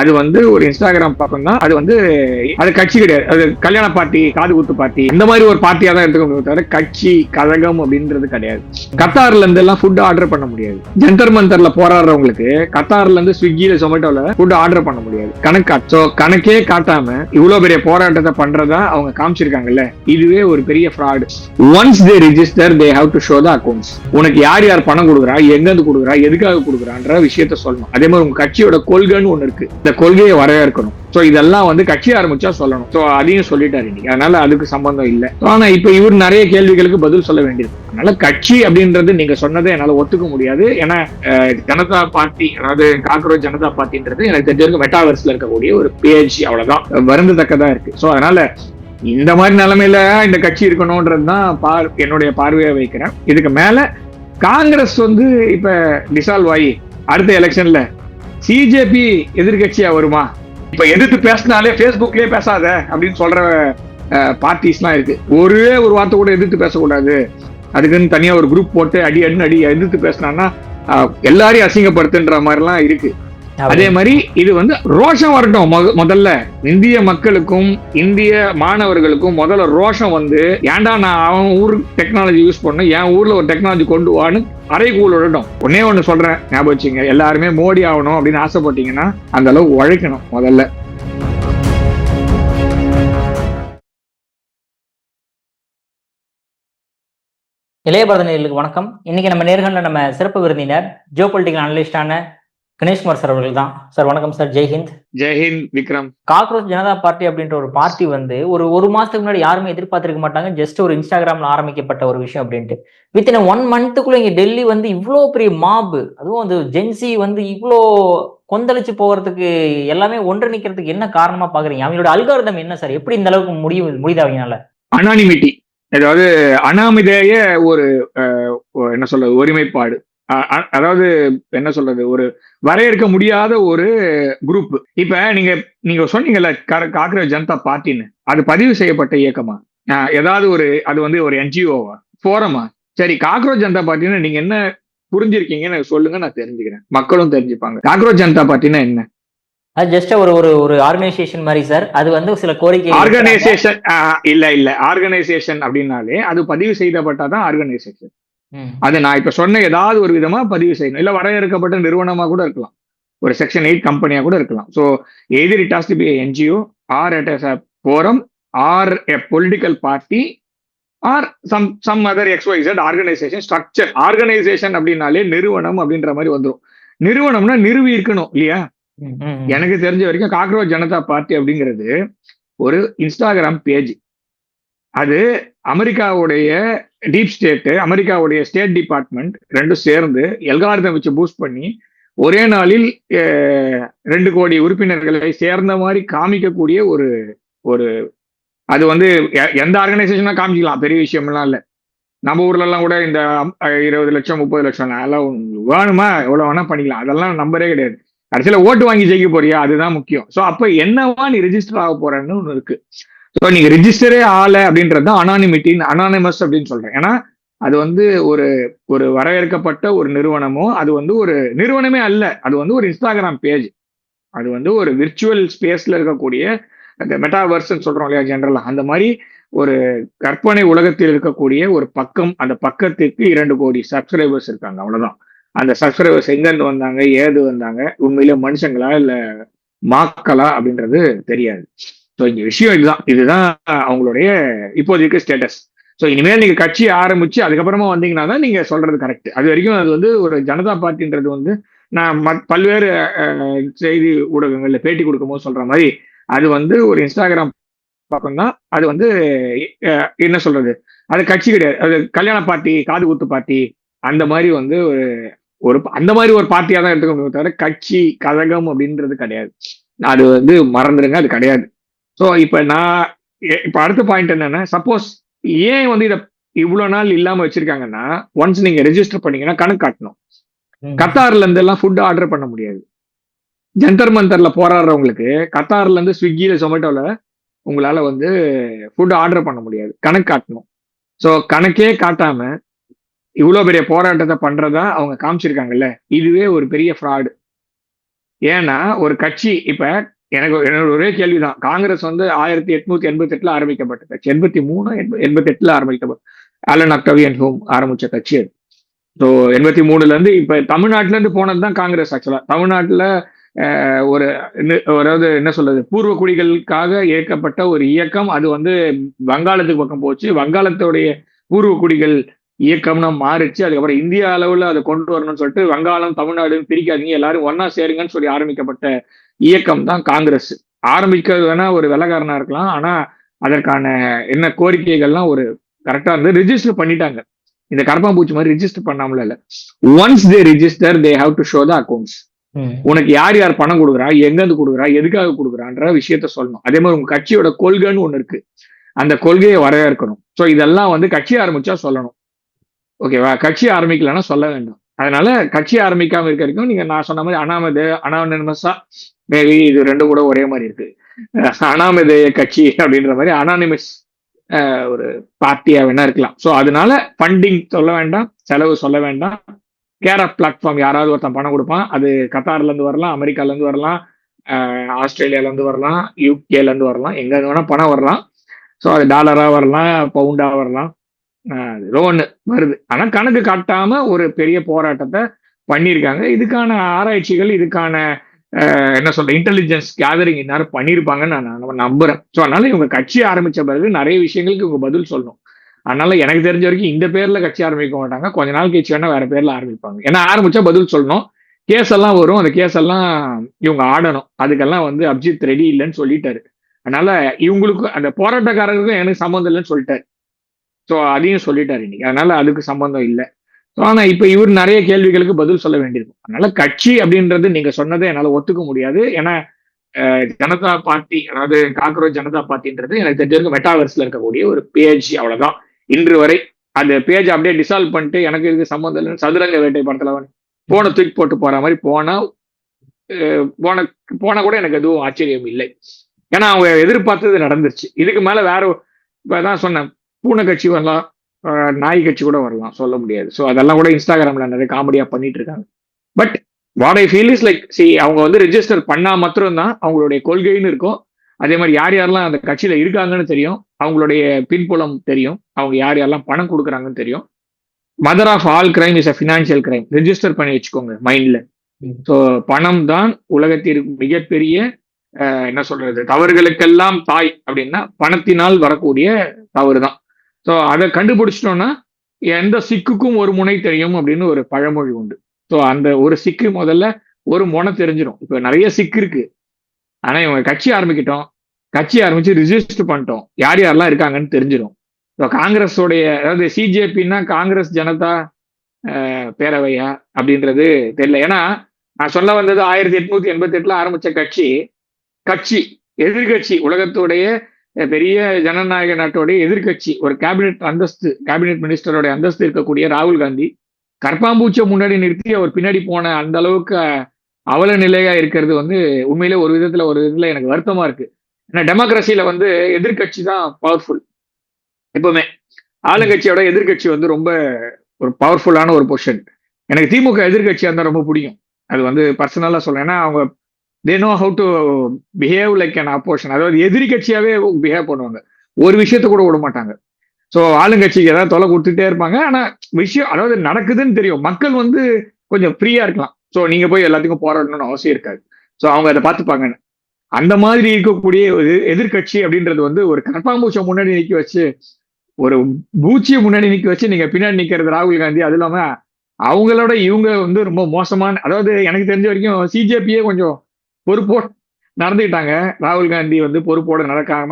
அது வந்து ஒரு இன்ஸ்டாகிராம் பக்கம் தான். அது கட்சி கிடையாது. அது கல்யாண பார்ட்டி, காது குத்து பார்ட்டி, இந்த மாதிரி ஒரு பார்ட்டியா தான் எடுத்துக்கணும் தவிர கட்சி கழகம் அப்படின்றது கிடையாது. கத்தார்ல இருந்து எல்லாம் ஃபுட் ஆர்டர் பண்ண முடியாது. ஜந்தர் மந்தர்ல போராடுறவங்களுக்கு கத்தார்ல இருந்து ஸ்விக்கில ஜொமேட்டோல ஃபுட் ஆர்டர் பண்ண முடியாது. கணக்கே காட்டாம இவ்வளவு பெரிய போராட்டத்தை பண்றதா அவங்க காமிச்சிருக்காங்கல்ல, இதுவே ஒரு பெரிய fraud. Once they register they have to show the accounts. உனக்கு யார் யார் பணம் கொடுக்குறா, எங்க இருந்து கொடுக்குறா, எதுக்காக கொடுக்குறான்ற விஷயத்த சொல்லணும். அதே மாதிரி உங்க கட்சியோட கொள்கைன்னு ஒண்ணு இருக்கு, இந்த கொள்கையை வரவேற்கணும். சோ இதெல்லாம் வந்து கட்சி ஆரம்பிச்சா சொல்லணும். சோ அதையும் சொல்லிட்டாரு இன்னைக்கு, அதனால அதுக்கு சம்பந்தம் இல்லை. ஆனா இப்ப இவர் நிறைய கேள்விகளுக்கு பதில் சொல்ல வேண்டியது. அதனால கட்சி அப்படின்றது நீங்க சொன்னதை என்னால ஒத்துக்க முடியாது. ஏன்னா ஜனதா பார்ட்டி, அதாவது காக்ரோச் ஜனதா பார்ட்டின்றது எனக்கு தெரிஞ்சிருக்க மெட்டாவர்ஸ்ல இருக்கக்கூடிய ஒரு பேஜ், அவ்வளவுதான், வருந்தத்தக்கதா இருக்கு. சோ அதனால இந்த மாதிரி நிலைமையில இந்த கட்சி இருக்கணும்ன்றதுதான் என்னுடைய பார்வையை வைக்கிறேன். இதுக்கு மேல காங்கிரஸ் வந்து இப்ப டிசால்வ் ஆகி அடுத்த எலெக்ஷன்ல சிஜேபி எதிர்கட்சியா வருமா? இப்ப எதிர்த்து பேசினாலே பேஸ்புக்லயே பேசாத அப்படின்னு சொல்ற பார்ட்டிஸ் எல்லாம் இருக்கு. ஒரே ஒரு வார்த்தை கூட எதிர்த்து பேசக்கூடாது, அதுக்குன்னு தனியா ஒரு குரூப் போட்டு அடி எதிர்த்து பேசினான்னா எல்லாரையும் அசிங்கப்படுத்துன்ற மாதிரி எல்லாம் இருக்கு. அதே மாதிரி இது வந்து ரோஷம் வரட்டும். முதல்ல இந்திய மக்களுக்கும் இந்திய மாணவர்களுக்கும் முதல்ல ரோஷம் வந்து, ஏன்டா நான் அவன் ஊர் டெக்னாலஜி யூஸ் பண்ண, என் ஊர்ல ஒரு டெக்னாலஜி கொண்டு வான்னு அறைகூல் விடட்டும். ஒன்னே ஒண்ணு சொல்றேன், ஞாபகம் வச்சுங்க, எல்லாருமே மோடி ஆகணும் அப்படின்னு ஆசைப்பட்டீங்கன்னா அந்த அளவு உழைக்கணும் முதல்ல. இளையபாரத நேயர்களுக்கு வணக்கம். இன்னைக்கு நம்ம நேர்காணல நம்ம சிறப்பு விருந்தினர் ஜியோ பொலிட்டிக்கல் அனலிஸ்டான கணேஷ்குமார் சார் அவர்கள் தான். சார் வணக்கம் சார். ஜெய்ஹிந்த். ஜெய்ஹிந்த் விக்ரம். காக்ரோச் ஜனதா பார்ட்டி அப்படின்ற ஒரு பார்ட்டி வந்து ஒரு மாசத்துக்கு முன்னாடி யாருமே எதிர்பார்த்திருக்க மாட்டாங்க. ஜஸ்ட் ஒரு இன்ஸ்டாகிராம்ல ஆரம்பிக்கப்பட்ட ஒரு விஷயம் அப்படின்ட்டு வித்தின் 1 மந்த்துக்குள்ள இங்க டெல்லி வந்து இவ்வளோ பெரிய மாபு, அதுவும் வந்து ஜென்சி வந்து இவ்வளோ கொந்தளிச்சு போகிறதுக்கு எல்லாமே ஒன்றிணைக்கிறதுக்கு என்ன காரணமா பாக்குறீங்க? அவங்களோட அல்காரிதம் என்ன சார்? எப்படி இந்த அளவுக்கு முடியுது அவங்களால? அனானிமிட்டி, அதாவது அனாமிதேய ஒரு என்ன சொல்றது, ஒருமைப்பாடு, அதாவது என்ன சொல்றது, ஒரு வரையறுக்க முடியாத ஒரு குரூப். இப்ப நீங்க சொன்னீங்கல்ல காக்ரோச் ஜனதா பார்ட்டின்னு, அது பதிவு செய்யப்பட்ட இயக்கமா, ஏதாவது ஒரு அது வந்து ஒரு என்ஜிஓவா, போரமா? சரி, காக்ரோச் ஜனதா பார்ட்டின்னு நீங்க என்ன புரிஞ்சிருக்கீங்கன்னு சொல்லுங்க, நான் தெரிஞ்சுக்கிறேன், மக்களும் தெரிஞ்சுப்பாங்க. காக்ரோச் ஜனதா பார்ட்டினா என்ன? அது ஜஸ்ட் ஒரு ஆர்கனைசேஷன் மாதிரி சார். அது வந்து சில கோரிக்கை. ஆர்கனைசேஷன் இல்ல ஆர்கனைசேஷன் அப்படின்னாலே அது பதிவு செய்யப்பட்டாதான் ஆர்கனைசேஷன். அது நான் இப்ப சொன்ன ஏதாவது ஒரு விதமா பதிவு செய்யணும். இல்ல வரையறுக்கப்பட்ட நிறுவனமா கூட இருக்கலாம், ஒரு செக்ஷன் 8 கம்பெனியா கூட இருக்கலாம். So either it has to be NGO or it is a forum or a political party or some other XYZ organisation structure. Organisation அப்படின்னாலே நிறுவனம் அப்படின்ற மாதிரி வந்துடும். நிறுவனம்னா நிறுவி இருக்கணும் இல்லையா? எனக்கு தெரிஞ்ச வரைக்கும் காக்ரோச் ஜனதா பார்ட்டி அப்படிங்கிறது ஒரு இன்ஸ்டாகிராம் பேஜ். அது அமெரிக்காவுடைய டீப் ஸ்டேட், அமெரிக்காவுடைய ஸ்டேட் டிபார்ட்மெண்ட் ரெண்டும் சேர்ந்து எல்காரிதம் வச்சு பூஸ்ட் பண்ணி ஒரே நாளில் 2 கோடி உறுப்பினர்களை சேர்ந்த மாதிரி காமிக்கக்கூடிய ஒரு அது வந்து எந்த ஆர்கனைசேஷனா காமிக்கலாம், பெரிய விஷயம்லாம் இல்லை. நம்ம ஊர்ல எல்லாம் கூட இந்த 20 லட்சம் 30 லட்சம் அதெல்லாம் வேணுமா, எவ்வளவு வேணா பண்ணிக்கலாம், அதெல்லாம் நம்பரே கிடையாது. கடைசியில ஓட்டு வாங்கி ஜெயிக்க போறியா, அதுதான் முக்கியம். ஸோ அப்ப என்னவா நீ ரெஜிஸ்டர் ஆக போறன்னு ஒண்ணு இருக்கு. ஸோ நீங்க ரெஜிஸ்டரே ஆகல அப்படின்றது தான் அனானிமஸ் அப்படின்னு சொல்றேன். ஏன்னா அது வந்து ஒரு வரையறுக்கப்பட்ட ஒரு நிறுவனமோ, அது வந்து ஒரு நிறுவனமே அல்ல, அது வந்து ஒரு இன்ஸ்டாகிராம் பேஜ். அது வந்து ஒரு விர்ச்சுவல் ஸ்பேஸ்ல இருக்கக்கூடிய அந்த மெட்டாவர்ஸ் சொல்றோம் இல்லையா ஜெனரலா, அந்த மாதிரி ஒரு கற்பனை உலகத்தில் இருக்கக்கூடிய ஒரு பக்கம். அந்த பக்கத்துக்கு 2 கோடி சப்ஸ்கிரைபர்ஸ் இருக்காங்க, அவ்வளவுதான். அந்த சப்ஸ்கிரைபர்ஸ் எங்கிருந்து வந்தாங்க, ஏது வந்தாங்க, உண்மையிலே மனுஷங்களா இல்ல மாக்களா அப்படின்றது தெரியாது. ஸோ இந்த விஷயம் இதுதான் அவங்களுடைய இப்போதைக்கு ஸ்டேட்டஸ். ஸோ இனிமேல் நீங்க கட்சி ஆரம்பிச்சு அதுக்கப்புறமா வந்தீங்கன்னா தான் நீங்க சொல்றது கரெக்ட். அது வரைக்கும் அது வந்து ஒரு ஜனதா பார்ட்டின்றது வந்து நான் பல்வேறு செய்தி ஊடகங்கள்ல பேட்டி கொடுக்கும் போது சொல்ற மாதிரி அது வந்து ஒரு இன்ஸ்டாகிராம் பக்கம் தான். அது வந்து என்ன சொல்றது, அது கட்சி கிடையாது. அது கல்யாண பார்ட்டி, காது குத்து பார்ட்டி, அந்த மாதிரி வந்து அந்த மாதிரி ஒரு பார்ட்டியா தான் எடுத்துக்கணும் தவிர கட்சி கழகம் அப்படின்றது கிடையாது. அது வந்து மறந்துடுங்க, அது கிடையாது. ஸோ இப்ப அடுத்த பாயிண்ட் என்னன்னா, சப்போஸ் ஏன் வந்து இதை இவ்வளவு நாள் இல்லாம வச்சிருக்காங்கன்னா, ஒன்ஸ் நீங்க ரெஜிஸ்டர் பண்ணீங்கன்னா கணக்கு காட்டணும். கத்தார்ல இருந்து எல்லாம் ஃபுட் ஆர்டர் பண்ண முடியாது. ஜந்தர் மந்தர்ல போராடுறவங்களுக்கு கத்தார்ல இருந்து ஸ்விக்கில ஜொமேட்டோல உங்களால வந்து ஃபுட் ஆர்டர் பண்ண முடியாது, கணக்கு காட்டணும். ஸோ கணக்கே காட்டாம இவ்வளவு பெரிய போராட்டத்தை பண்றதா அவங்க காமிச்சிருக்காங்கல்ல, இதுவே ஒரு பெரிய ஃப்ராடு. ஏன்னா ஒரு கட்சி இப்ப என்னோட ஒரே கேள்விதான், காங்கிரஸ் வந்து 1888 ஆரம்பிக்கப்பட்ட கட்சி, 83 88 ஆரம்பிக்கப்பட்ட ஆலன் அக்டவியன் ஹோம் ஆரம்பிச்ச கட்சி அது. ஸோ 83ல இருந்து இப்ப தமிழ்நாட்டுல இருந்து போனதுதான் காங்கிரஸ். ஆக்சுவலா தமிழ்நாட்டுல ஒரு அதாவது என்ன சொல்றது, பூர்வ குடிகளுக்காக இயக்கப்பட்ட ஒரு இயக்கம். அது வந்து வங்காளத்துக்கு பக்கம் போச்சு, வங்காளத்துடைய பூர்வ குடிகள் இயக்கம்னா மாறிச்சு. அதுக்கப்புறம் இந்திய அளவுல அதை கொண்டு வரணும்னு சொல்லிட்டு வங்காளம் தமிழ்நாடுன்னு பிரிக்காதீங்க, எல்லாரும் ஒன்னா சேருங்கன்னு சொல்லி ஆரம்பிக்கப்பட்ட இயக்கம் தான் காங்கிரஸ். ஆரம்பிக்கிறது வேணா ஒரு வெள்ளக்காரனா இருக்கலாம், ஆனா அதற்கான என்ன கோரிக்கைகள்லாம் ஒரு கரெக்டா இருந்து ரிஜிஸ்டர் பண்ணிட்டாங்க. இந்த கரப்பாம்பூச்சி மாதிரி ரிஜிஸ்டர் பண்ணாமல இல்ல, once they register they have to show the accounts. உனக்கு யார் யார் பணம் கொடுக்குறா, எங்க இருந்து கொடுக்குறா, எதுக்காக கொடுக்குறான்ற விஷயத்த சொல்லணும். அதே மாதிரி உங்க கட்சியோட கொள்கைன்னு ஒண்ணு இருக்கு, அந்த கொள்கையை வரையறுக்கணும். ஸோ இதெல்லாம் வந்து கட்சி ஆரம்பிச்சா சொல்லணும், ஓகேவா? கட்சி ஆரம்பிக்கலன்னா சொல்ல வேண்டும். அதனால கட்சி ஆரம்பிக்காம இருக்க வரைக்கும் நீங்க நான் சொன்ன மாதிரி அனானிமஸா, மேபி இது ரெண்டும் கூட ஒரே மாதிரி இருக்கு, அனாமதேய கட்சி அப்படின்ற மாதிரி அனானிமஸ் ஒரு பார்ட்டியா வேணா இருக்கலாம். ஸோ அதனால ஃபண்டிங் சொல்ல வேண்டாம், செலவு சொல்ல வேண்டாம். கேர் ஆஃப் பிளாட்ஃபார்ம், யாராவது ஒருத்தன் பணம் கொடுப்பான். அது கத்தார்ல இருந்து வரலாம், அமெரிக்கால இருந்து வரலாம், ஆஸ்திரேலியால இருந்து வரலாம், யூகேல இருந்து வரலாம், எங்க இருந்து வேணா பணம் வரலாம். ஸோ அது டாலரா வரலாம், பவுண்டா வரலாம், ஏதோ ஒண்ணு வருது. ஆனா கணக்கு காட்டாம ஒரு பெரிய போராட்டத்தை பண்ணியிருக்காங்க. இதுக்கான ஆராய்ச்சிகள், இதுக்கான என்ன சொல்ற இன்டெலிஜென்ஸ் கேதரிங் இந்நேரம் பண்ணியிருப்பாங்கன்னு நான் நம்புறேன். ஸோ அதனால இவங்க கட்சி ஆரம்பிச்ச பிறகு நிறைய விஷயங்களுக்கு இவங்க பதில் சொல்லணும். அதனால எனக்கு தெரிஞ்ச வரைக்கும் இந்த பேர்ல கட்சி ஆரம்பிக்க மாட்டாங்க, கொஞ்ச நாள் கழிச்சு வேணா வேற பேர்ல ஆரம்பிப்பாங்க. ஏன்னா ஆரம்பிச்சா பதில் சொல்லணும், கேஸ் எல்லாம் வரும், அந்த கேஸ் எல்லாம் இவங்க ஆடணும். அதுக்கெல்லாம் வந்து அபிஜித் ரெடி இல்லைன்னு சொல்லிட்டாரு. அதனால இவங்களுக்கு அந்த போராட்டக்காரருக்கும் எனக்கு சம்மந்தம் இல்லைன்னு சொல்லிட்டாரு. ஸோ அதையும் சொல்லிட்டாரு இன்னைக்கு. அதனால அதுக்கு சம்பந்தம் இல்லை. ஆனா இப்ப இவர் நிறைய கேள்விகளுக்கு பதில் சொல்ல வேண்டியிருக்கும். அதனால கட்சி அப்படின்றது நீங்க சொன்னதை என்னால ஒத்துக்க முடியாது. ஏன்னா ஜனதா பார்ட்டி, அதாவது காக்ரோச் ஜனதா பார்ட்டின்றது எனக்கு தெரிஞ்சிருக்க மெட்டாவர்ஸ்ல இருக்கக்கூடிய ஒரு பேஜ், அவ்வளவுதான். இன்று வரை அந்த பேஜ் அப்படியே டிசால்வ் பண்ணிட்டு எனக்கு இதுக்கு சம்மந்தம் இல்லைன்னு சதுரங்க வேட்டை படத்துல போன தூக்கி போட்டு போற மாதிரி போன கூட எனக்கு எதுவும் ஆச்சரியம் இல்லை. ஏன்னா அவங்க எதிர்பார்த்தது நடந்துருச்சு. இதுக்கு மேல வேற இப்பதான் சொன்னேன், பூனை கட்சி வரலாம், நாய் கட்சி கூட வரலாம், சொல்ல முடியாது. ஸோ அதெல்லாம் கூட இன்ஸ்டாகிராம்ல நிறைய காமெடியா பண்ணிட்டு இருக்காங்க. But what I feel is like, அவங்க வந்து ரெஜிஸ்டர் பண்ணா மாத்திரம்தான் அவங்களுடைய கொள்கைன்னு இருக்கும். அதே மாதிரி யார் யாரெல்லாம் அந்த கட்சியில இருக்காங்கன்னு தெரியும், அவங்களுடைய பின்புலம் தெரியும், அவங்க யார் யாரெல்லாம் பணம் கொடுக்குறாங்கன்னு தெரியும். Mother of all crime is a financial crime, register பண்ணி வச்சுக்கோங்க மைண்ட்ல. ஸோ பணம் தான் உலகத்திற்கு மிகப்பெரிய என்ன சொல்றது, தவறுகளுக்கெல்லாம் தாய் அப்படின்னா பணத்தினால் வரக்கூடிய தவறு தான். ஸோ அதை கண்டுபிடிச்சிட்டோம்னா எந்த சிக்குக்கும் ஒரு முனை தெரியும் அப்படின்னு ஒரு பழமொழி உண்டு. ஸோ அந்த ஒரு சிக்கு முதல்ல ஒரு முனை தெரிஞ்சிடும். இப்போ நிறைய சிக்கு இருக்கு, ஆனா இவங்க கட்சி ஆரம்பிக்கிட்டோம், கட்சி ஆரம்பிச்சு ரிஜிஸ்டர் பண்ணிட்டோம், யார் யாரெல்லாம் இருக்காங்கன்னு தெரிஞ்சிடும். இப்போ காங்கிரஸோடைய, அதாவது சிஜேபின்னா காங்கிரஸ் ஜனதா பேரவையா அப்படின்றது தெரியல. ஏன்னா நான் சொல்ல வந்தது 1888 ஆரம்பிச்ச கட்சி எதிர்கட்சி, உலகத்துடைய பெரிய ஜனநாயக நாட்டோடைய எதிர்கட்சி, ஒரு கேபினெட் மினிஸ்டருடைய அந்தஸ்து இருக்கக்கூடிய ராகுல் காந்தி கற்பாம்பூச்சை முன்னாடி நிறுத்தி அவர் பின்னாடி போன அந்த அளவுக்கு அவல நிலையா இருக்கிறது வந்து உண்மையிலே ஒரு விதத்துல எனக்கு வருத்தமா இருக்கு. ஏன்னா டெமோக்ரஸியில வந்து எதிர்கட்சி தான் பவர்ஃபுல். எப்பவுமே ஆளுங்கட்சியோட எதிர்கட்சி வந்து ரொம்ப ஒரு பவர்ஃபுல்லான ஒரு பொசிஷன். எனக்கு திமுக எதிர்கட்சியா இருந்தா ரொம்ப பிடிக்கும். அது வந்து பர்சனலா சொல்றேன். ஏன்னா அவங்க they know how to behave like an opposition, அதாவது எதிரி கட்சியாவே பிஹேவ் பண்ணுவாங்க, ஒரு விஷயத்த கூட விட மாட்டாங்க. ஸோ ஆளுங்கட்சிக்கு ஏதாவது தொலை கொடுத்துட்டே இருப்பாங்க. ஆனா விஷயம் அதாவது நடக்குதுன்னு தெரியும், மக்கள் வந்து கொஞ்சம் ஃப்ரீயா இருக்கலாம். ஸோ நீங்க போய் எல்லாத்துக்கும் போராடணும்னு அவசியம் இருக்காது. ஸோ அவங்க அதை பார்த்துப்பாங்க. அந்த மாதிரி இருக்கக்கூடிய எதிர்கட்சி அப்படின்றது வந்து ஒரு கற்பாம்பூச்சை முன்னாடி நிக்க வச்சு, ஒரு பூச்சியை முன்னாடி நிக்க வச்சு நீங்க பின்னாடி நிக்கிறது ராகுல் காந்தி. அது இல்லாம அவங்களோட இவங்க வந்து ரொம்ப மோசமான, அதாவது எனக்கு தெரிஞ்ச வரைக்கும் சிஜேபியே கொஞ்சம் பொறுப்போடு நடந்துக்கிட்டாங்க. ராகுல் காந்தி வந்து பொறுப்போடு நடக்காம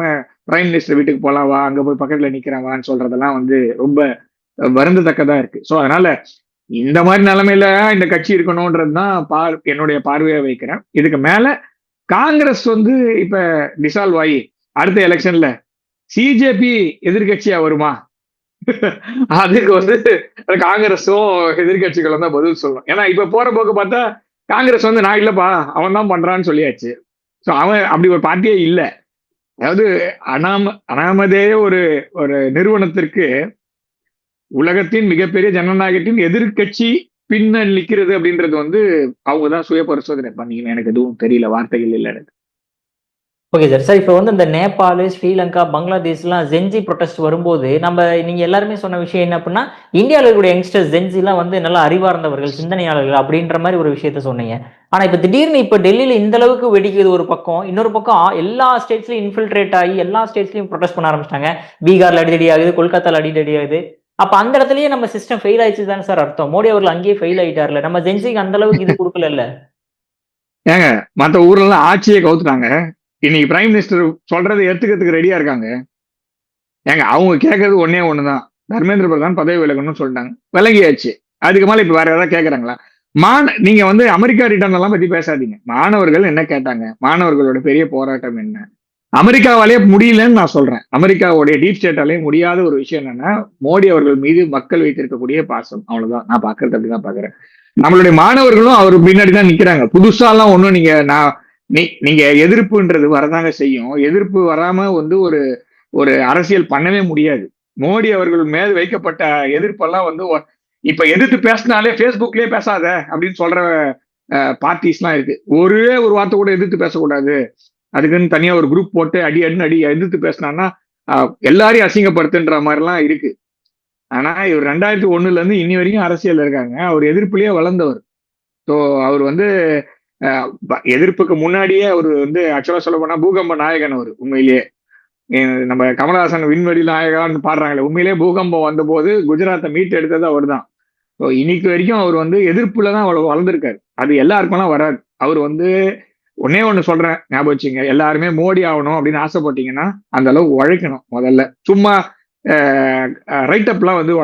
பிரைம் மினிஸ்டர் வீட்டுக்கு போலாம் வா, அங்க போய் பக்கத்துல நிக்கிறாவான்னு சொல்றதெல்லாம் வந்து ரொம்ப வருந்தத்தக்கதா இருக்கு. ஸோ அதனால இந்த மாதிரி நிலைமையில இந்த கட்சி இருக்கணும்ன்றதுதான் என்னுடைய பார்வையை வைக்கிறேன். இதுக்கு மேல காங்கிரஸ் வந்து இப்ப டிசால்வ் ஆகி அடுத்த எலெக்ஷன்ல சிஜேபி எதிர்கட்சியா வருமா? அதுக்கு வந்து காங்கிரஸும் எதிர்கட்சிகளும் தான் பதில் சொல்லணும். ஏன்னா இப்ப போற போக்கு பார்த்தா காங்கிரஸ் வந்து நான் இல்லப்பா அவன் தான் பண்றான்னு சொல்லியாச்சு. ஸோ அவன் அப்படி ஒரு பார்ட்டியே இல்லை. அதாவது அனாமதே ஒரு நிறுவனத்திற்கு உலகத்தின் மிகப்பெரிய ஜனநாயகத்தின் எதிர்கட்சி பின்ன நிக்கிறது அப்படின்றது வந்து அவங்கதான் சுய பரிசோதனை பண்ணீங்கன்னு எனக்கு எதுவும் தெரியல, வார்த்தைகள் இல்லை எனக்கு. Okay sir. சார் இப்போ வந்து இந்த நேபாள், ஸ்ரீலங்கா, பங்களாதேஷ்லாம் ஜென்ஸி ப்ரொடெஸ்ட் வரும்போது, நீங்க எல்லாருமே சொன்ன விஷயம் என்ன அப்டின்னா, இந்தியால இருக்கக்கூடிய யங்ஸ்டர்ஸ் ஜென்ஸிலாம் வந்து நல்லா அறிவார்ந்தவர்கள், சிந்தனையாளர்கள் அப்படின்ற மாரி ஒரு விஷயத்த சொன்னீங்க. ஆனா இப்ப திடீர்னு இப்ப டெல்லில இந்த அளவுக்கு வெடிக்குது ஒரு பக்கம். இன்னொரு பக்கம் எல்லா ஸ்டேட்ஸ்லயும் இன்ஃபில்ட்ரேட் ஆகி எல்லா ஸ்டேட்ஸ்லயும் ப்ரொடெஸ்ட் பண்ண ஆரம்பிச்சுட்டாங்க. பீகார்ல அடிதடி ஆகுது, கொல்கத்தால அடிதடி ஆகுது. அப்ப அந்த இடத்திலேயே நம்ம சிஸ்டம் ஃபெயில் ஆயிடுச்சு தானே சார் அர்த்தம். மோடி அவர்கள் அங்கேயே ஃபெயில் ஆயிட்டார்ல. நம்ம ஜென்ஸிக்கு அந்த அளவுக்கு இது குடுக்கலல்ல. ஏங்க, மத்த ஊர்ல எல்லாம் ஆட்சியை கவுத்துட்டாங்க. இன்னைக்கு பிரைம் மினிஸ்டர் சொல்றதை ஏத்துக்கிறதுக்கு ரெடியா இருக்காங்க. ஏங்க, அவங்க கேட்கறது ஒன்னே ஒண்ணுதான், தர்மேந்திர பிரதான் பதவி விலகணும்னு சொல்லிட்டாங்க, விலகியாச்சு. அதுக்கு மேல இப்ப வேற ஏதாவது கேக்குறாங்களா? நீங்க வந்து அமெரிக்கா ரிட்டர்ன் எல்லாம் பத்தி பேசாதீங்க. மாணவர்கள் என்ன கேட்டாங்க, மாணவர்களோட பெரிய போராட்டம் என்ன, அமெரிக்காவாலே முடியலன்னு நான் சொல்றேன். அமெரிக்காவுடைய டீப் ஸ்டேட்டாலே முடியாத ஒரு விஷயம் என்னன்னா, மோடி அவர்கள் மீது மக்கள் வைத்திருக்கக்கூடிய பாசம். அவ்வளவுதான் நான் பாக்குறது, அப்படிதான் பாக்குறேன். நம்மளுடைய மாணவர்களும் அவர் பின்னாடி தான் நிக்கிறாங்க. புதுசாலாம் ஒண்ணும் நீங்க எதிர்ப்புன்றது வரதாங்க செய்யும். எதிர்ப்பு வராம வந்து ஒரு ஒரு அரசியல் பண்ணவே முடியாது. மோடி அவர்கள் மேல் வைக்கப்பட்ட எதிர்ப்பெல்லாம் வந்து இப்ப எதிர்த்து பேசினாலே பேஸ்புக்லயே பேசாத அப்படின்னு சொல்ற பார்ட்டிஸ்லாம் இருக்கு. ஒரே ஒரு வார்த்தை கூட எதிர்த்து பேசக்கூடாது, அதுக்குன்னு தனியா ஒரு குரூப் போட்டு அடி எதிர்த்து பேசினான்னா எல்லாரையும் அசிங்கப்படுத்துன்ற மாதிரிலாம் இருக்கு. ஆனா இவர் 2001 இருந்து இன்னி வரைக்கும் அரசியல் இருக்காங்க. அவர் எதிர்ப்புலயே வளர்ந்தவர். ஸோ அவர் வந்து எதிர்ப்புக்கு முன்னாடியே அவர் வந்து ஆக்சுவலா சொல்ல போனா பூகம்ப நாயகன். அவர் உண்மையிலேயே நம்ம கமலஹாசன் விண்வெளி நாயகான்னு பாடுறாங்களே, உண்மையிலேயே பூகம்பம் வந்த போது குஜராத்தை மீட்டு எடுத்தது அவர் தான். ஸோ இன்னைக்கு வரைக்கும் அவர் வந்து எதிர்ப்புல தான் வளர்ந்துருக்காரு. அது எல்லாருக்கும்லாம் வராது. அவர் வந்து ஒன்னே ஒண்ணு சொல்றேன், ஞாபகம் வச்சுங்க, எல்லாருமே மோடி ஆகணும் அப்படின்னு ஆசைப்பட்டீங்கன்னா அந்த அளவுக்கு உழைக்கணும் முதல்ல. சும்மா ரைட் அப்லாம் வந்து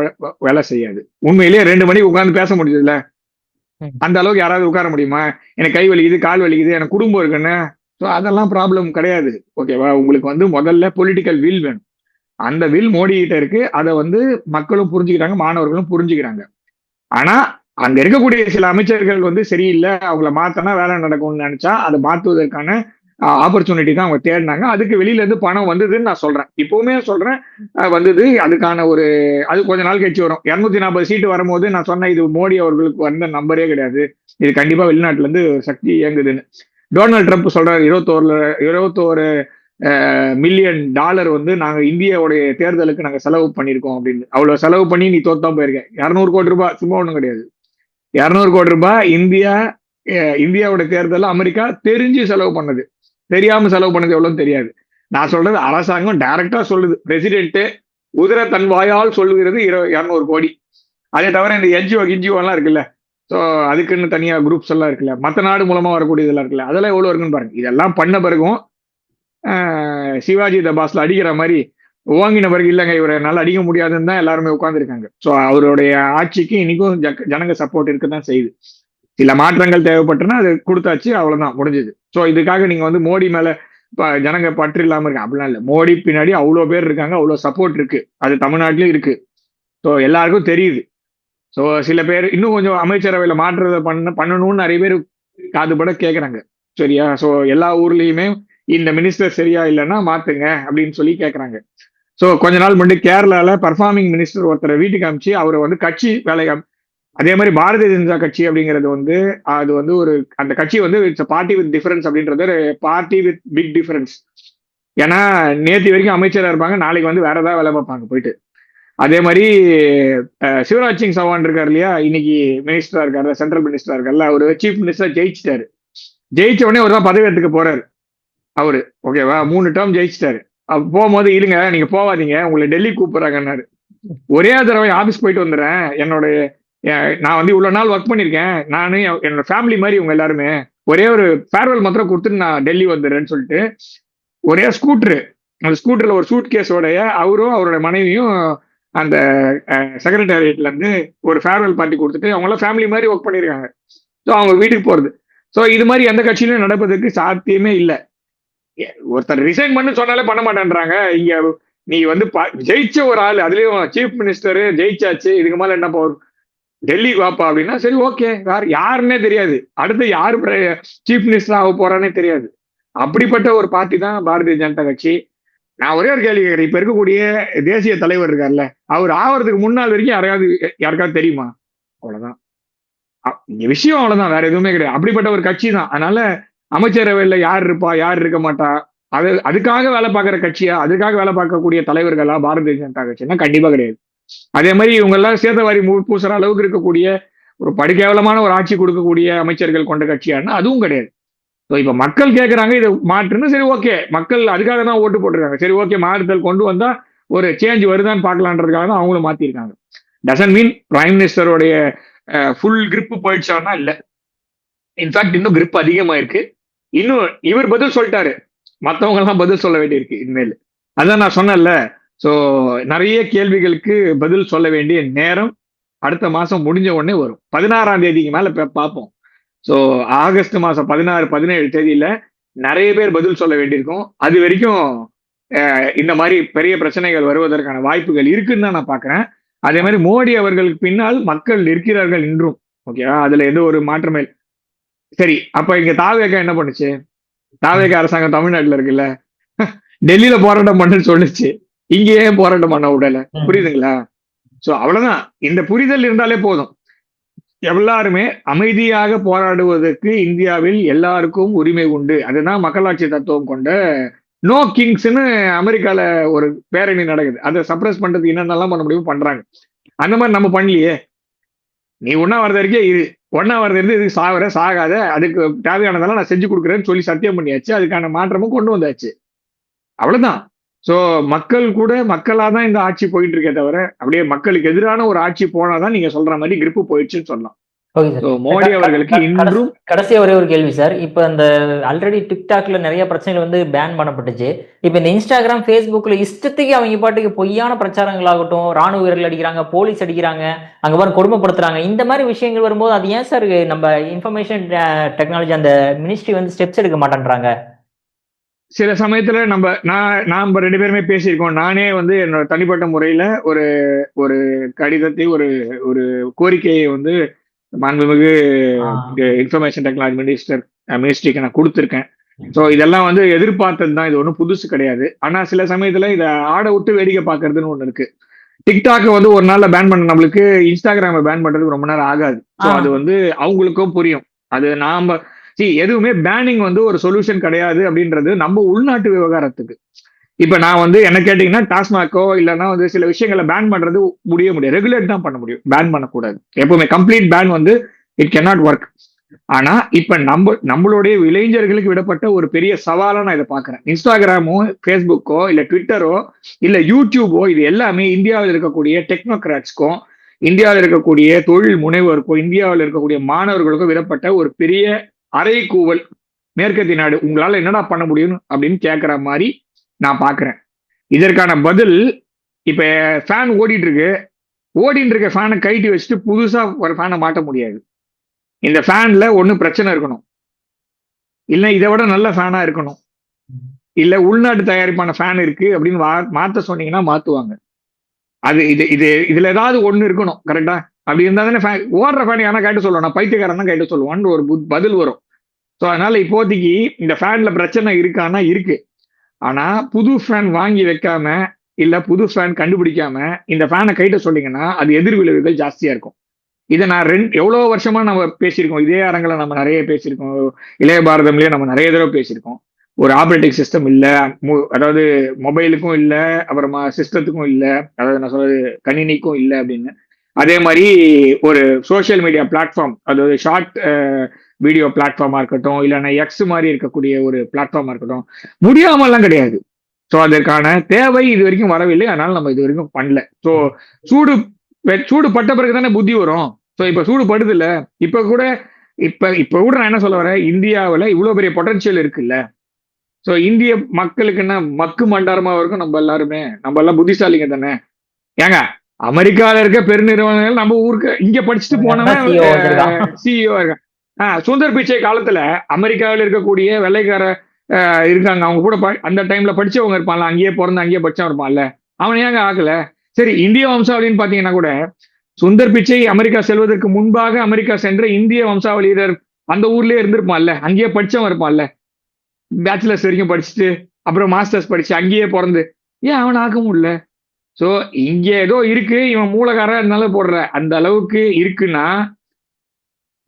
வேலை செய்யாது. உண்மையிலேயே 2 மணிக்கு உட்காந்து பேச முடியுதுல்ல, அந்த அளவுக்கு யாராவது உட்கார முடியுமா? எனக்கு கை வலிக்குது, கால் வலிக்குது, எனக்கு குடும்பம் இருக்குன்னு. ஸோ அதெல்லாம் ப்ராப்ளம் கிடையாது. ஓகேவா? உங்களுக்கு வந்து முதல்ல பொலிட்டிக்கல் வில் வேணும். அந்த வில் மோடி கிட்ட இருக்கு. அதை வந்து மக்களும் புரிஞ்சுக்கிறாங்க, மாணவர்களும் புரிஞ்சுக்கிறாங்க. ஆனா அங்க இருக்கக்கூடிய சில அமைச்சர்கள் வந்து சரியில்லை, அவங்கள மாத்தனா வேலை நடக்கும்னு நினைச்சா அதை மாத்துவதற்கான ஆப்பர்ச்சுனிட்டி தான் அவங்க தேடினாங்க. அதுக்கு வெளியில இருந்து பணம் வந்ததுன்னு நான் சொல்றேன், இப்பவுமே சொல்றேன். வந்தது. அதுக்கான அது கொஞ்ச நாள் கழிச்சு வரும். 240 சீட்டு வரும்போது நான் சொன்னேன், இது மோடி அவர்களுக்கு வந்த நம்பரே கிடையாது, இது கண்டிப்பா வெளிநாட்டுல இருந்து சக்தி இயங்குதுன்னு. டொனால்ட் ட்ரம்ப் சொல்றாரு, 21 மில்லியன் டாலர் வந்து நாங்க இந்தியாவுடைய தேர்தலுக்கு நாங்க செலவு பண்ணிருக்கோம் அப்படின்னு. அவ்வளவு செலவு பண்ணி நீ தோத்தான் போயிருக்கேன். 200 கோடி ரூபாய் சும்மா ஒண்ணும் கிடையாது. 200 கோடி ரூபாய் இந்தியாவோட தேர்தல் அமெரிக்கா தெரிஞ்சு செலவு பண்ணது. தெரியாம செலவு பண்ணது எவ்வளவுன்னு தெரியாது. நான் சொல்றது அரசாங்கம் டைரக்டா சொல்லுது, பிரசிடென்ட் உதிர தன் வாயால் சொல்லுகிறது 200 கோடி. அதே தவிர இந்த என்ஜிஓ எல்லாம் இருக்குல்ல, ஸோ அதுக்குன்னு தனியா குரூப்ஸ் எல்லாம் இருக்குல்ல, மற்ற நாடு மூலமா வரக்கூடிய இதெல்லாம் இருக்குல்ல, அதெல்லாம் எவ்வளவு இருக்குன்னு பாருங்க. இதெல்லாம் பண்ண பிறகும் சிவாஜி த பாஸ்ல அடிக்கிற மாதிரி ஓங்கின பிறகு இல்லைங்க இவரை நல்லா அடிக்க முடியாதுன்னு தான் எல்லாருமே உட்கார்ந்துருக்காங்க. ஸோ அவருடைய ஆட்சிக்கு இன்னைக்கும் ஜனங்க சப்போர்ட் இருக்குதான் செய்யுது. சில மாற்றங்கள் தேவைப்பட்டுன்னா அது கொடுத்தாச்சு, அவ்வளவுதான், முடிஞ்சது. ஸோ இதுக்காக நீங்க வந்து மோடி மேல ஜனங்க பற்று இல்லாம இருக்கு அப்படிலாம் இல்லை. மோடி பின்னாடி அவ்வளோ பேர் இருக்காங்க, அவ்வளோ சப்போர்ட் இருக்கு. அது தமிழ்நாட்டிலும் இருக்கு. ஸோ எல்லாருக்கும் தெரியுது. ஸோ சில பேர் இன்னும் கொஞ்சம் அமைச்சரவையில மாற்றத்தை பண்ணணும்னு நிறைய பேர் காதுபட கேட்கறாங்க. சரியா? ஸோ எல்லா ஊர்லயுமே இந்த மினிஸ்டர் சரியா இல்லைன்னா மாத்துங்க அப்படின்னு சொல்லி கேட்கறாங்க. ஸோ கொஞ்ச நாள் முன்னாடி கேரளால பர்ஃபார்மிங் மினிஸ்டர் ஒருத்தரை வீட்டுக்கு அனுப்பிச்சு அவரை வந்து கட்சி வேலை. அதே மாதிரி பாரதிய ஜனதா கட்சி அப்படிங்கிறது வந்து அது வந்து அந்த கட்சி வந்து இட்ஸ் பார்ட்டி வித் டிஃபரன்ஸ் அப்படின்றது ஒரு பார்ட்டி வித் பிக் டிஃபரன்ஸ். ஏன்னா நேற்று வரைக்கும் அமைச்சராக இருப்பாங்க, நாளைக்கு வந்து வேற ஏதாவது வேலை பார்ப்பாங்க போயிட்டு. அதே மாதிரி சிவராஜ் சிங் சௌஹான் இருக்காரு இல்லையா, இன்னைக்கு மினிஸ்டரா இருக்காரு, சென்ட்ரல் மினிஸ்டரா இருக்காருல்ல, அவரு சீஃப் மினிஸ்டர் ஜெயிச்சிட்டாரு. ஜெயிச்ச உடனே ஒரு தான் பதவி எடுத்துக்க போறாரு அவரு. ஓகேவா? 3 டேர்ம் ஜெயிச்சிட்டாரு. போகும்போது இல்லைங்க நீங்க போவாதீங்க, உங்களை டெல்லி கூப்பிடுறாங்கன்னாரு. ஒரே தடவை ஆபீஸ் போயிட்டு வந்துடுறேன், நான் வந்து இவ்வளவு நாள் ஒர்க் பண்ணிருக்கேன், நானு என்னோட ஃபேமிலி மாதிரி இவங்க எல்லாருமே, ஒரே ஒரு ஃபேர்வெல் மாத்திரம் கொடுத்துட்டு நான் டெல்லி வந்துடுறேன்னு சொல்லிட்டு ஒரே ஸ்கூட்டரு, அந்த ஸ்கூட்டர்ல ஒரு சூட் கேஸோடைய அவரும் அவரோட மனைவியும் அந்த செக்ரட்டேரியட்ல இருந்து ஒரு ஃபேர்வெல் பார்ட்டி கொடுத்துட்டு அவங்க எல்லாம் ஃபேமிலி மாதிரி ஒர்க் பண்ணிருக்காங்க. ஸோ அவங்க வீட்டுக்கு போறது. ஸோ இது மாதிரி எந்த கட்சியிலும் நடப்பதற்கு சாத்தியமே இல்லை. ஒருத்தர் ரிசைன் பண்ணு சொன்னாலே பண்ண மாட்டேன்றாங்க. இங்க நீ வந்து ஜெயிச்ச ஒரு ஆள், அதுலயும் சீஃப் மினிஸ்டர் ஜெயிச்சாச்சு, இதுக்கு மேல என்ன பவர், டெல்லி வாப்பா அப்படின்னா சரி ஓகே. வேற யாருன்னே தெரியாது, அடுத்து யாரு சீஃப் மினிஸ்டர் ஆக போறானே தெரியாது. அப்படிப்பட்ட ஒரு பார்ட்டி தான் பாரதிய ஜனதா கட்சி. நான் ஒரே ஒரு கேள்வி கேட்கிறேன், இப்ப இருக்கக்கூடிய தேசிய தலைவர் இருக்கார்ல, அவர் ஆவறதுக்கு முன்னாள் வரைக்கும் யாருக்காவது தெரியுமா? அவ்வளவுதான். இங்க விஷயம் அவ்வளவுதான், வேற எதுவுமே கிடையாது. அப்படிப்பட்ட ஒரு கட்சி தான். அதனால அமைச்சரவையில யார் இருப்பா, யார் இருக்க மாட்டா, அதுக்காக வேலை பார்க்கிற கட்சியா, அதுக்காக வேலை பார்க்கக்கூடிய தலைவர்களா பாரதிய ஜனதா கட்சின்னா கண்டிப்பா கிடையாது. அதே மாதிரி இவங்க எல்லாம் சேதவாரி பூசுற அளவுக்கு இருக்கக்கூடிய ஒரு படுகேவலமான ஒரு ஆட்சி கொடுக்கக்கூடிய அமைச்சர்கள் கொண்ட கட்சியானா அதுவும் கிடையாது. இப்ப மக்கள் கேட்கறாங்க இதை மாற்றுன்னு, சரி ஓகே, மக்கள் அதுக்காக தான் ஓட்டு போட்டிருக்காங்க. சரி ஓகே, மாறுதல் கொண்டு வந்தா ஒரு சேஞ்ச் வருதான்னு பார்க்கலான்றதுக்காக தான் அவங்களும் மாத்திருக்காங்க. டசன்ட் மீன் பிரைம் மினிஸ்டருடைய ஃபுல் கிரிப் போயிடுச்சான்னா இல்ல. இன்ஃபேக்ட் இன்னும் கிரிப் அதிகமா இருக்கு. இன்னும் இவர் பதில் சொல்லிட்டாரு, மத்தவங்க எல்லாம் பதில் சொல்ல வேண்டியிருக்கு இனிமேல். அதான் நான் சொன்னேன்ல, சோ நிறைய கேள்விகளுக்கு பதில் சொல்ல வேண்டிய நேரம் அடுத்த மாசம் முடிஞ்ச உடனே வரும். 16ஆம் தேதிக்கு மேல பார்ப்போம். சோ ஆகஸ்ட் மாசம் 16, 17 தேதியில நிறைய பேர் பதில் சொல்ல வேண்டியிருக்கும். அது வரைக்கும் இந்த மாதிரி பெரிய பிரச்சனைகள் வருவதற்கான வாய்ப்புகள் இருக்குன்னு தான் நான் பாக்குறேன். அதே மாதிரி மோடி அவர்களுக்கு பின்னால் மக்கள் இருக்கிறார்கள் இன்றும். ஓகேவா, அதுல எந்த ஒரு மாற்றமே இல்லை. சரி, அப்ப இங்க தாவேகா என்ன பண்ணுச்சு? தாவேகா அரசாங்கம் தமிழ்நாட்டுல இருக்குல்ல, டெல்லியில போராட்டம் பண்ணுன்னு சொல்லுச்சு. இங்க ஏன் போராட்டம் பண்ண விடல? புரியுதுங்களா? சோ அவ்வளவுதான். இந்த புரிதல் இருந்தாலே போதும். எல்லாருமே அமைதியாக போராடுவதற்கு இந்தியாவில் எல்லாருக்கும் உரிமை உண்டு. அதுதான் மக்களாட்சி தத்துவம் கொண்ட நோ கிங்ஸ்ன்னு அமெரிக்கால ஒரு பேரணி நடக்குது. அதை சப்ரஸ் பண்றதுக்கு என்னென்னலாம் பண்ண முடியுமோ பண்றாங்க. அந்த மாதிரி நம்ம பண்ணலையே. நீ உண்ணாவிரதம் இருக்கே இரு, உண்ணாவிரதம் இருந்து இதுக்கு சாகுற சாகாத, அதுக்கு தேவையானதெல்லாம் நான் செஞ்சு கொடுக்குறேன்னு சொல்லி சத்தியம் பண்ணியாச்சு. அதுக்கான மாற்றமும் கொண்டு வந்தாச்சு. அவ்வளவுதான். சோ மக்கள் கூட மக்களா தான் இந்த ஆட்சி போயிட்டு இருக்கே தவிர, அப்படியே மக்களுக்கு எதிரான ஒரு ஆட்சி போனாதான் நீங்க சொல்ற மாதிரி கிரிப்பு போயிடுச்சுன்னு சொல்லலாம். மோடி அவர்களுக்கு இன்றும் கடைசியா ஒரே ஒரு கேள்வி சார். இப்ப இந்த ஆல்ரெடி டிக்டாக்ல நிறைய பிரச்சனைகள் வந்து பேன் பண்ணப்பட்டுச்சு. இப்ப இந்த இன்ஸ்டாகிராம், பேஸ்புக்ல இஷ்டத்துக்கு அவங்க பாட்டுக்கு பொய்யான பிரச்சாரங்கள் ஆகட்டும், ராணுவ வீரர்கள் அடிக்கிறாங்க, போலீஸ் அடிக்கிறாங்க, அங்க பாரு கொடுமைப்படுத்துறாங்க, இந்த மாதிரி விஷயங்கள் வரும்போது அது ஏன் சார் நம்ம இன்ஃபர்மேஷன் டெக்னாலஜி அந்த மினிஸ்ட்ரி வந்து ஸ்டெப்ஸ் எடுக்க மாட்டேன்றாங்க? சில சமயத்துல நாம 2 பேருமே பேசியிருக்கோம். நானே வந்து என்னோட தனிப்பட்ட முறையில ஒரு ஒரு கடிதத்தை, ஒரு ஒரு கோரிக்கையை வந்து மாண்புமிகு இன்ஃபர்மேஷன் டெக்னாலஜி மினிஸ்ட்ரிக்கு நான் கொடுத்துருக்கேன். ஸோ இதெல்லாம் வந்து எதிர்பார்த்தது தான், இது ஒன்றும் புதுசு கிடையாது. ஆனா சில சமயத்துல இதை ஆட விட்டு வேடிக்கை பார்க்கறதுன்னு ஒண்ணு இருக்கு. டிக்டாக் வந்து ஒரு நாள்ல பேன் பண்ண நம்மளுக்கு இன்ஸ்டாகிராம பேன் பண்றதுக்கு ரொம்ப நேரம் ஆகாது. ஸோ அது வந்து அவங்களுக்கும் புரியும். அது நாம எதுவுமே பேனிங் வந்து ஒரு சொல்யூஷன் கிடையாது அப்படின்றது நம்ம உள்நாட்டு விவகாரத்துக்கு. இப்ப நான் வந்து என்ன கேட்டீங்கன்னா டாஸ்மாக்கோ இல்லைன்னா வந்து சில விஷயங்களை பேன் பண்றது முடியாது. ரெகுலேட் தான் பண்ண முடியும், பேன் பண்ணக்கூடாது. எப்பவுமே கம்ப்ளீட் பேன் வந்து இட் கேனாட் ஒர்க். ஆனா இப்ப நம்மளுடைய இளைஞர்களுக்கு விடப்பட்ட ஒரு பெரிய சவாலா நான் இதை பாக்குறேன். இன்ஸ்டாகிராமோ, பேஸ்புக்கோ, இல்ல ட்விட்டரோ, இல்ல யூடியூபோ, இது எல்லாமே இந்தியாவில் இருக்கக்கூடிய டெக்னோகிராட்ஸ்க்கும், இந்தியாவில் இருக்கக்கூடிய தொழில் முனைவோருக்கும், இந்தியாவில் இருக்கக்கூடிய மாணவர்களுக்கும் விடப்பட்ட ஒரு பெரிய அறைகூவல். மேற்கத்திய நாடு உங்களால என்னடா பண்ண முடியும் அப்படின்னு கேட்கிற மாதிரி நான் பாக்குறேன். இதற்கான பதில், இப்ப ஃபேன் ஓடிட்டு இருக்க ஃபேனை கைட்டி வச்சுட்டு புதுசா ஒரு ஃபேனை மாட்ட முடியாது. இந்த ஃபேன்ல ஒண்ணு பிரச்சனை இருக்கணும், இல்ல இதை விட நல்ல ஃபேனா இருக்கணும், இல்ல உள்நாட்டு தயாரிப்பான ஃபேன் இருக்கு அப்படின்னு மாத்த சொன்னீங்கன்னா மாத்துவாங்க. அது இதுல ஏதாவது ஒண்ணு இருக்கணும். கரெக்டா? அப்படி இருந்தா தானே ஓடுற ஃபேன் யாரா கைட்டு சொல்லுவோம், நான் பைத்தியக்காரன் தான் கைட்டு சொல்லுவான்னு ஒரு பதில் வரும். ஸோ அதனால இப்போதைக்கு இந்த ஃபேன்ல பிரச்சனை இருக்கான்னா இருக்கு. ஆனா புது ஃபேன் வாங்கி வைக்காம, இல்ல புது ஃபேன் கண்டுபிடிக்காம இந்த ஃபேனை கைட்ட சொன்னீங்கன்னா அது எதிர்விளைவுகள் ஜாஸ்தியா இருக்கும். இதை நான் எவ்வளவு வருஷமா நம்ம பேசியிருக்கோம். இதே அரங்கில நம்ம நிறைய பேசியிருக்கோம். இளைய பாரதம்லயே நம்ம நிறைய தடவை பேசியிருக்கோம். ஒரு ஆப்ரேட்டிங் சிஸ்டம் இல்ல, அதாவது மொபைலுக்கும் இல்ல, அப்புறமா சிஸ்டத்துக்கும் இல்ல, அதாவது நான் சொல்றது கணினிக்கும் இல்ல அப்படின்னு. அதே மாதிரி ஒரு சோசியல் மீடியா பிளாட்ஃபார்ம், அதாவது ஷார்ட் வீடியோ பிளாட்ஃபார்மா இருக்கட்டும், இல்லைன்னா எக்ஸ் மாதிரி இருக்கக்கூடிய ஒரு பிளாட்ஃபார்மா இருக்கட்டும், முடியாமலாம் கிடையாது. ஸோ அதற்கான தேவை இது வரைக்கும் வரவில்லை. அதனால நம்ம இது வரைக்கும் பண்ணல. ஸோ சூடு பட்ட பிறகு தானே புத்தி வரும். ஸோ இப்ப சூடு படுது இல்ல, இப்ப கூட நான் என்ன சொல்ல வரேன், இந்தியாவில் இவ்வளவு பெரிய பொட்டன்ஷியல் இருக்குல்ல. ஸோ இந்திய மக்களுக்கு என்ன மக்கு மண்டாரமா இருக்கும். நம்ம எல்லாம் புத்திசாலிங்க தானே. ஏங்க, அமெரிக்கால இருக்க பெருநிறுவனங்கள் நம்ம ஊருக்கு இங்க படிச்சுட்டு போனவன் சிஇஓ இருக்கான். சுந்தர் பிச்சை காலத்துல அமெரிக்காவில் இருக்கக்கூடிய வெள்ளைக்கார இருக்காங்க, அவங்க கூட அந்த டைம்ல படிச்சவங்க இருப்பான்ல, அங்கேயே பிறந்து அங்கேயே படிச்சவன் இருப்பான்ல, அவன் ஏங்க ஆகல? சரி, இந்திய வம்சாவளின்னு பாத்தீங்கன்னா கூட சுந்தர் பிச்சை அமெரிக்கா செல்வதற்கு முன்பாக அமெரிக்கா சென்ற இந்திய வம்சாவளியர் அந்த ஊர்லயே இருந்திருப்பான்ல, அங்கேயே படிச்சவன் இருப்பான்ல, பேச்சுலர்ஸ் வரைக்கும் படிச்சுட்டு அப்புறம் மாஸ்டர்ஸ் படிச்சு அங்கேயே பிறந்து, ஏன் அவன் ஆக முடியல? சோ இங்க ஏதோ இருக்கு, இவன் மூலகாரா இருந்தாலும் போடுற அந்த அளவுக்கு இருக்குன்னா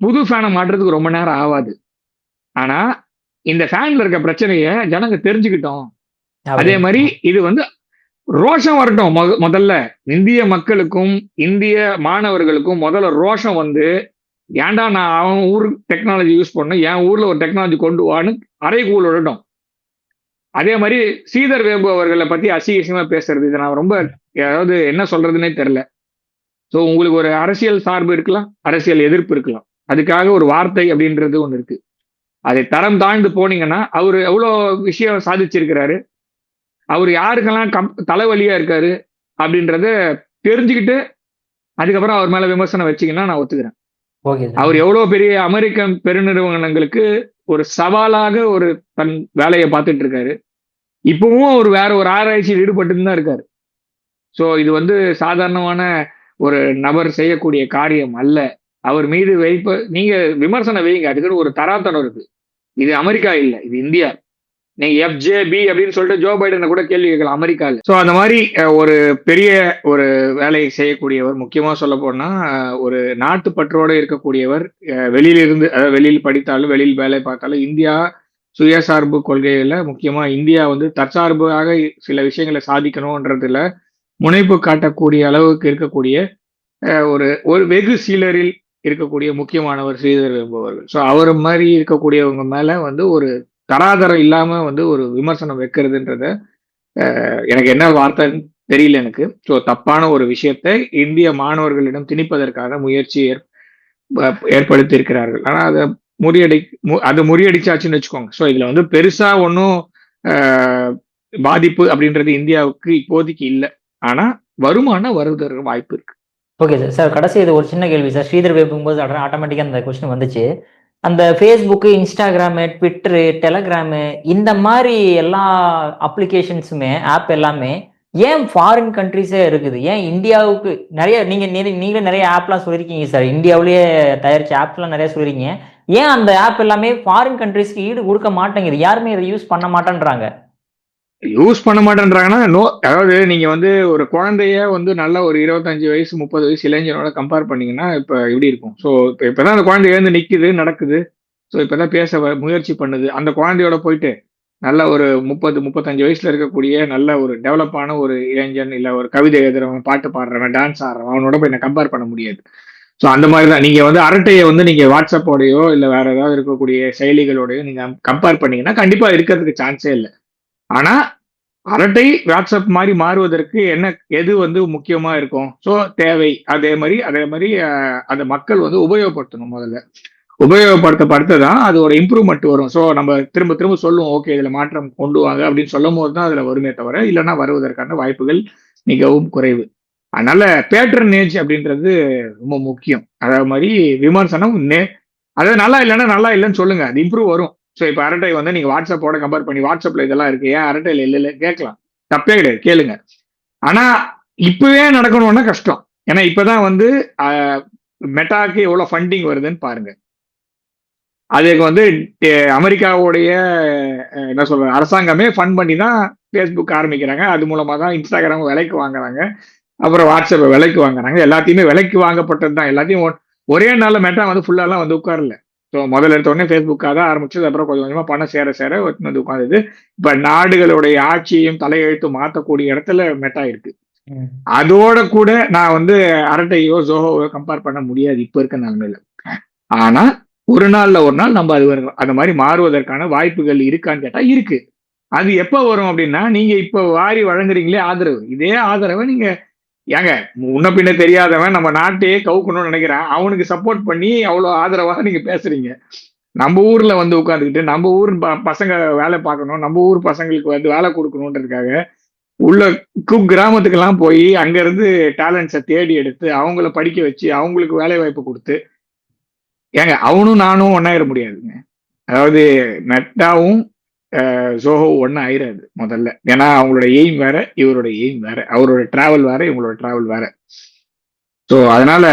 புது ஃபேனை மாட்டுறதுக்கு ரொம்ப நேரம் ஆகாது. ஆனா இந்த ஃபேன்ல இருக்க பிரச்சனைய ஜனங்க தெரிஞ்சுக்கிட்டோம். அதே மாதிரி இது வந்து ரோஷம் வரட்டும். முதல்ல இந்திய மக்களுக்கும் இந்திய மாணவர்களுக்கும் முதல்ல ரோஷம் வந்து, ஏன்டா நான் அவன் ஊர் டெக்னாலஜி யூஸ் பண்ணணும், என் ஊர்ல ஒரு டெக்னாலஜி கொண்டு வான்னு அறைகூல் விடட்டும். அதே மாதிரி ஸ்ரீதர் வேம்பு அவர்களை பத்தி அசிங்கமா பேசுறது, இதை நான் ரொம்ப அதாவது என்ன சொல்றதுன்னே தெரியல. ஸோ உங்களுக்கு ஒரு அரசியல் சார்பு இருக்கலாம், அரசியல் எதிர்ப்பு இருக்கலாம், அதுக்காக ஒரு வார்த்தை அப்படின்றது ஒண்ணு இருக்கு. அதை தரம் தாழ்ந்து போனீங்கன்னா அவரு எவ்வளவு விஷயம் சாதிச்சிருக்கிறாரு, அவர் யாருக்கெல்லாம் தலைவலியா இருக்காரு அப்படின்றத தெரிஞ்சுக்கிட்டு அதுக்கப்புறம் அவர் மேல விமர்சனம் வச்சீங்கன்னா நான் ஒத்துக்கிறேன். அவர் எவ்வளவு பெரிய அமெரிக்க பெருநிறுவனங்களுக்கு ஒரு சவாலாக ஒரு தன் வேலையை பார்த்துட்டு இருக்காரு. இப்பவும் அவர் வேற ஒரு ஆராய்ச்சியில் ஈடுபட்டு தான் இருக்காரு. சோ இது வந்து சாதாரணமான ஒரு நபர் செய்யக்கூடிய காரியம் அல்ல. அவர் மீது நீங்க விமர்சனம் வைங்க, அதுக்கு ஒரு தராதரம் இருக்கு. இது அமெரிக்கா இல்ல, இது இந்தியா. நீங்க FJB அப்படின்னு சொல்லிட்டு ஜோ பைடனை கூட கேள்வி கேட்கலாம் அமெரிக்கால. சோ அந்த மாதிரி ஒரு பெரிய ஒரு வேலையை செய்யக்கூடியவர், முக்கியமா சொல்ல போனா ஒரு நாட்டு பற்றோடு இருக்கக்கூடியவர். வெளியிலிருந்து வெளியில் படித்தாலும் வெளியில் வேலை பார்த்தாலும் இந்தியா சுயசார்பு கொள்கையில முக்கியமா இந்தியா வந்து தற்சார்பாக சில விஷயங்களை சாதிக்கணும்ன்றதுல முனைப்பு காட்டக்கூடிய அளவுக்கு இருக்கக்கூடிய ஒரு வெகு சிலரில் இருக்கக்கூடிய முக்கியமானவர் ஸ்ரீதர் வேம்பு அவர்கள். ஸோ அவர் மாதிரி இருக்கக்கூடியவங்க மேல வந்து ஒரு தராதரம் இல்லாம வந்து ஒரு விமர்சனம் வைக்கிறதுன்றத எனக்கு என்ன வார்த்தைன்னு தெரியல எனக்கு. ஸோ தப்பான ஒரு விஷயத்தை இந்திய மாணவர்களிடம் திணிப்பதற்காக முயற்சி ஏற்படுத்தி இருக்கிறார்கள். ஆனா அதை முறியடிச்சாச்சுன்னு வச்சுக்கோங்க. ஸோ இதுல வந்து பெருசா ஒன்றும் பாதிப்பு அப்படின்றது இந்தியாவுக்கு இப்போதைக்கு இல்லை. ஆனா வருமானம் வருவதற்கு வாய்ப்பு இருக்கு. Okay sir. சார் கடைசி இது ஒரு சின்ன கேள்வி சார். ஸ்ரீதர் வேம்பும்போது ஆட்டோமேட்டிக்கா அந்த கொஸ்டின் வந்துச்சு. அந்த ஃபேஸ்புக்கு, இன்ஸ்டாகிராமு, ட்விட்டரு, டெலகிராமு இந்த மாதிரி எல்லா அப்ளிகேஷன்ஸுமே ஆப் எல்லாமே ஏன் ஃபாரின் கண்ட்ரிஸே இருக்குது? ஏன் இந்தியாவுக்கு நிறைய நீங்களே நிறைய ஆப்லாம் சொல்லியிருக்கீங்க சார். இந்தியாவிலேயே தயாரிச்ச ஆப்லாம் நிறைய சொல்லியிருக்கீங்க. ஏன் அந்த ஆப் எல்லாமே ஃபாரின் கண்ட்ரிஸ்க்கு ஈடு கொடுக்க மாட்டேங்குது? யாருமே இதை யூஸ் பண்ண மாட்டேன்றாங்க. யூஸ் பண்ண மாட்டேன்றாங்கன்னா அதாவது நீங்க வந்து ஒரு குழந்தைய வந்து நல்ல ஒரு 25 வயசு 30 வயசு இளைஞனோட கம்பேர் பண்ணீங்கன்னா இப்ப எப்படி இருக்கும்? ஸோ இப்பதான் அந்த குழந்தை எழுந்து நிக்குது, நடக்குது. ஸோ இப்பதான் பேச முயற்சி பண்ணுது. அந்த குழந்தையோட போயிட்டு நல்ல ஒரு 30-35 வயசுல இருக்கக்கூடிய நல்ல ஒரு டெவலப்பான ஒரு இளைஞன், இல்ல ஒரு கவிதை எழுதுறவன், பாட்டு பாடுறவன், டான்ஸ் ஆடுறவன், அவனோட போய் என்ன கம்பேர் பண்ண முடியாது. ஸோ அந்த மாதிரிதான் நீங்க வந்து அரட்டையை வந்து நீங்க வாட்ஸ்அப்போடையோ இல்ல வேற ஏதாவது இருக்கக்கூடிய செயலிகளோடயோ நீங்க கம்பேர் பண்ணீங்கன்னா கண்டிப்பா இருக்கிறதுக்கு சான்ஸே இல்லை. ஆனா அரட்டை வாட்ஸ்அப் மாதிரி மாறுவதற்கு எது வந்து முக்கியமா இருக்கும்? ஸோ தேவை. அதே மாதிரி அந்த மக்கள் வந்து உபயோகப்படுத்தணும். முதல்ல உபயோகப்படுத்ததான் அது ஒரு இம்ப்ரூவ்மெண்ட் வரும். ஸோ நம்ம திரும்ப திரும்ப சொல்லுவோம், ஓகே இதுல மாற்றம் கொண்டு வாங்க அப்படின்னு சொல்லும் போது தான் அதுல வருமே தவிர இல்லைன்னா வருவதற்கான வாய்ப்புகள் மிகவும் குறைவு. அதனால பேட்ரனேஜ் அப்படின்றது ரொம்ப முக்கியம். அதே மாதிரி விமர்சனம் அதாவது நல்லா இல்லைன்னா நல்லா இல்லைன்னு சொல்லுங்க, அது இம்ப்ரூவ் வரும். ஸோ இப்போ அரட்டை வந்து நீங்க வாட்ஸ்அப்போட கம்பேர் பண்ணி வாட்ஸ்அப்ல இதெல்லாம் இருக்கு, ஏன் அரட்டையில இல்லை கேட்கலாம், தப்பே கிடையாது, கேளுங்க. ஆனா இப்பவே நடக்கணும்னா கஷ்டம். ஏன்னா இப்பதான் வந்து மெட்டாக்கு எவ்வளவு ஃபண்டிங் வருதுன்னு பாருங்க. அதுக்கு வந்து அமெரிக்காவுடைய என்ன சொல்ற அரசாங்கமே ஃபண்ட் பண்ணி தான் ஃபேஸ்புக் ஆரம்பிக்கிறாங்க. அது மூலமா தான் இன்ஸ்டாகிராம் விலைக்கு வாங்குறாங்க, அப்புறம் வாட்ஸ்அப்பை விலைக்கு வாங்குறாங்க. எல்லாத்தையுமே விலைக்கு வாங்கப்பட்டது தான். எல்லாத்தையும் ஒரே நாள்ல மெட்டா வந்து ஃபுல்லாலாம் வந்து உட்காரல. ஸோ முதல்ல எடுத்த உடனே ஃபேஸ்புக்காக தான் ஆரம்பிச்சது. அப்புறம் கொஞ்சம் கொஞ்சமா பணம் சேர வந்து உட்காந்துது. இப்ப நாடுகளுடைய ஆட்சியையும் தலையெழுத்து மாற்றக்கூடிய இடத்துல மெட்டா இருக்கு. அதோட கூட நான் வந்து அரட்டையோ ஜோஹோவோ கம்பேர் பண்ண முடியாது இப்ப இருக்க நிலைமையில. ஆனா ஒரு நாள் நம்ம அது அந்த மாதிரி மாறுவதற்கான வாய்ப்புகள் இருக்கான்னு கேட்டா இருக்கு. அது எப்ப வரும் அப்படின்னா, நீங்க இப்ப வாரி வழங்குறீங்களே ஆதரவு, இதே ஆதரவை நீங்க ஏங்க முன்ன பின்ன தெரியாதவன் நம்ம நாட்டையே கவுக்கணும்னு நினைக்கிறான், அவனுக்கு சப்போர்ட் பண்ணி அவ்வளவு ஆதரவாக நீங்க பேசுறீங்க. நம்ம ஊர்ல வந்து உட்காந்துக்கிட்டு நம்ம ஊர் பசங்க வேலை பார்க்கணும், நம்ம ஊர் பசங்களுக்கு வந்து வேலை கொடுக்கணுன்றதுக்காக உள்ள கிராமத்துக்கெல்லாம் போய் அங்க இருந்து டேலண்ட்ஸை தேடி எடுத்து அவங்கள படிக்க வச்சு அவங்களுக்கு வேலை வாய்ப்பு கொடுத்து, ஏங்க அவனும் நானும் ஒன்னாயிர முடியாதுங்க. அதாவது மெட்டாவும் ஜோஹோ ஒன்னும் ஆயிராது முதல்ல. ஏன்னா அவங்களோட எய்ம் வேற, இவரோட எய்ம் வேற, அவரோட டிராவல் வேற, இவங்களோட டிராவல் வேற. ஸோ அதனால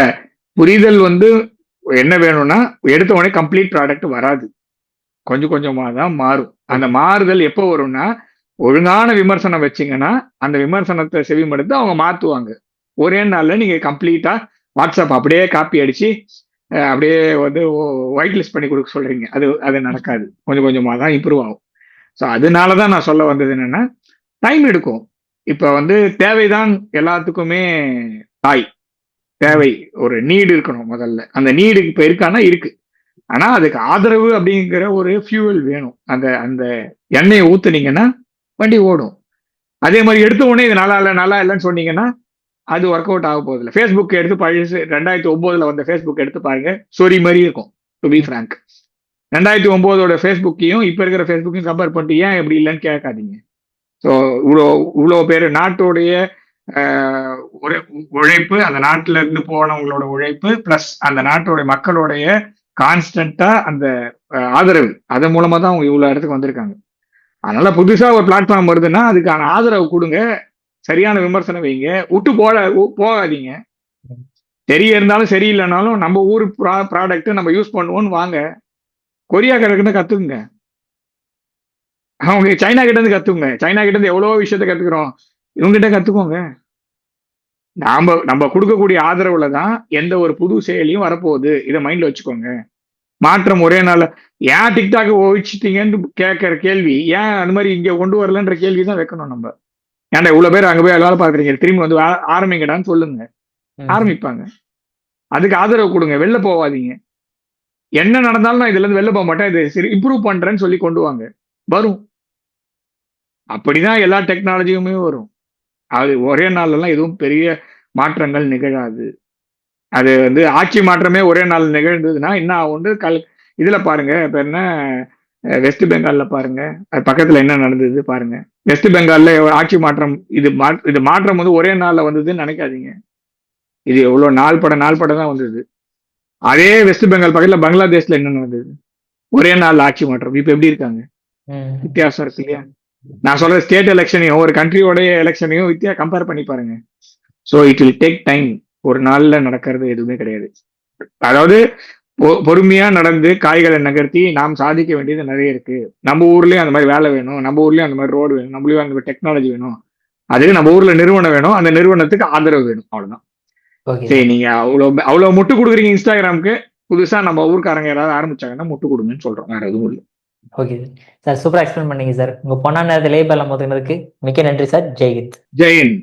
புரிதல் வந்து என்ன வேணும்னா, எடுத்த உடனே கம்ப்ளீட் ப்ராடக்ட் வராது, கொஞ்சம் கொஞ்சமா தான் மாறும். அந்த மாறுதல் எப்போ வரும்னா, ஒழுங்கான விமர்சனம் வச்சிங்கன்னா அந்த விமர்சனத்தை செவிமடுத்து அவங்க மாத்துவாங்க. ஒரே நாள்ல நீங்க கம்ப்ளீட்டா வாட்ஸ்அப் அப்படியே காப்பி அடிச்சு அப்படியே வந்து ஒயிட் லிஸ்ட் பண்ணி கொடுக்க சொல்றீங்க. அது நடக்காது. கொஞ்சம் கொஞ்சமா தான் இம்ப்ரூவ் ஆகும். ஸோ அதனாலதான் நான் சொல்ல வந்தது என்னன்னா, டைம் எடுக்கும். இப்ப வந்து தேவைதான் எல்லாத்துக்குமே தாய். தேவை ஒரு நீடு இருக்கணும் முதல்ல. அந்த நீடு இப்ப இருக்கான்னா இருக்கு. ஆனா அதுக்கு ஆதரவு அப்படிங்கிற ஒரு ஃபியூவல் வேணும். அந்த அந்த எண்ணெயை ஊத்துனீங்கன்னா வண்டி ஓடும். அதே மாதிரி எடுத்த உடனே இது நல்லா இல்லை நல்லா இல்லைன்னு சொன்னீங்கன்னா அது ஒர்க் அவுட் ஆக போகுது இல்லை. ஃபேஸ்புக் எடுத்து பழசு 2009 வந்த ஃபேஸ்புக் எடுத்து பாருங்க, சொரி மாதிரி இருக்கும். டு பி ஃப்ராங்க், 2009 ஃபேஸ்புக்கையும் இப்ப இருக்கிற ஃபேஸ்புக்கையும் கம்பேர் பண்ணிட்டு ஏன் எப்படி இல்லைன்னு கேட்காதீங்க. ஸோ இவ்வளோ பேர் நாட்டோடைய உழைப்பு, அந்த நாட்டில இருந்து போனவங்களோட உழைப்பு, பிளஸ் அந்த நாட்டோடைய மக்களுடைய கான்ஸ்டன்டா அந்த ஆதரவு, அதன் மூலமா தான் அவங்க இவ்வளவு இடத்துக்கு வந்திருக்காங்க. அதனால புதுசா ஒரு பிளாட்ஃபார்ம் வருதுன்னா அதுக்கான ஆதரவு கொடுங்க, சரியான விமர்சனம் வைங்க, விட்டு போகாதீங்க. சரி இருந்தாலும் சரியில்லைனாலும் நம்ம ஊர் ப்ராடக்ட் நம்ம யூஸ் பண்ணுவோம்னு வாங்க. கொரியா கிட்ட கத்துக்குங்க, அவங்க சைனா கிட்ட இருந்து கத்துக்குங்க. சைனா கிட்ட இருந்து எவ்வளவோ விஷயத்த கத்துக்கிறோம், இவங்ககிட்ட கத்துக்கோங்க. நம்ம கொடுக்கக்கூடிய ஆதரவுல தான் எந்த ஒரு புது செயலியும் வரப்போகுது. இதை மைண்ட்ல வச்சுக்கோங்க. மாற்றம் ஒரே நாள். ஏன் டிக்டாக் ஒழிச்சிட்டீங்கன்னு கேட்கிற கேள்வி, ஏன் அந்த மாதிரி இங்க கொண்டு வரலன்ற கேள்வி தான் வைக்கணும் நம்ம. ஏன்டா இவ்வளவு பேர் அங்க போய் வேலை பார்க்குறீங்க, திரும்பி வந்து ஆரம்பிங்கடான்னு சொல்லுங்க, ஆரம்பிப்பாங்க. அதுக்கு ஆதரவு கொடுங்க, வெளில போவாதீங்க. என்ன நடந்தாலும் நான் இதுல இருந்து வெளில போக மாட்டேன், இது சரி இம்ப்ரூவ் பண்றேன்னு சொல்லி கொண்டு வாங்க, வரும். அப்படிதான் எல்லா டெக்னாலஜியுமே வரும். அது ஒரே நாள்லாம் எதுவும் பெரிய மாற்றங்கள் நிகழாது. அது வந்து ஆட்சி மாற்றமே ஒரே நாள் நிகழ்ந்ததுன்னா என்ன ஆகும்? இதுல பாருங்க, இப்ப என்ன வெஸ்ட் பெங்கால்ல பாருங்க, அது பக்கத்துல என்ன நடந்தது பாருங்க. வெஸ்ட் பெங்கால்ல ஆட்சி மாற்றம், இது மாற்றம் வந்து ஒரே நாள்ல வந்ததுன்னு நினைக்காதீங்க. இது எவ்வளவு நாள் பட தான் வந்தது. அதே வெஸ்ட் பெங்கால் பக்கத்துல பங்களாதேஷ்ல என்ன நடந்தது? ஒரே நாள் ஆட்சி மாற்றம். இப்ப எப்படி இருக்காங்க? வித்தியாசம் இருக்கு இல்லையா? நான் சொல்ற ஸ்டேட் எலெக்ஷனையும் ஒரு கண்ட்ரியோட எலெக்ஷனையும் கம்பேர் பண்ணி பாருங்க. So it will take time. ஒரு நாள்ல நடக்கிறது எதுவுமே கிடையாது. அதாவது பொறுமையா நடந்து காய்களை நகர்த்தி நாம் சாதிக்க வேண்டியது நிறைய இருக்கு. நம்ம ஊர்லயும் அந்த மாதிரி வேலை வேணும், நம்ம ஊர்லயும் அந்த மாதிரி ரோடு வேணும், நம்மளையும் அந்த மாதிரி டெக்னாலஜி வேணும். அதுக்கு நம்ம ஊர்ல நிறுவனம் வேணும், அந்த நிறுவனத்துக்கு ஆதரவு வேணும். அவ்வளவுதான். சரி, நீங்க அவ்வளவு முட்டு கொடுக்குறீங்க இன்ஸ்டாகிராமுக்கு. புதுசா நம்ம ஊருக்காரங்க யாராவது ஆரம்பிச்சாங்கன்னா முட்டு கொடுங்கன்னு சொல்றோம், வேற எதுவும் இல்லை. ஓகே சார், சூப்பரா எக்ஸ்பிளைன் பண்ணீங்க சார். உங்க பொண்ணான நேரத்தில் லேபர் எல்லாம் ஒதுங்கினதுக்கு மிக்க நன்றி சார். ஜெய்ஹிந்த். ஜெய்ஹிந்த்.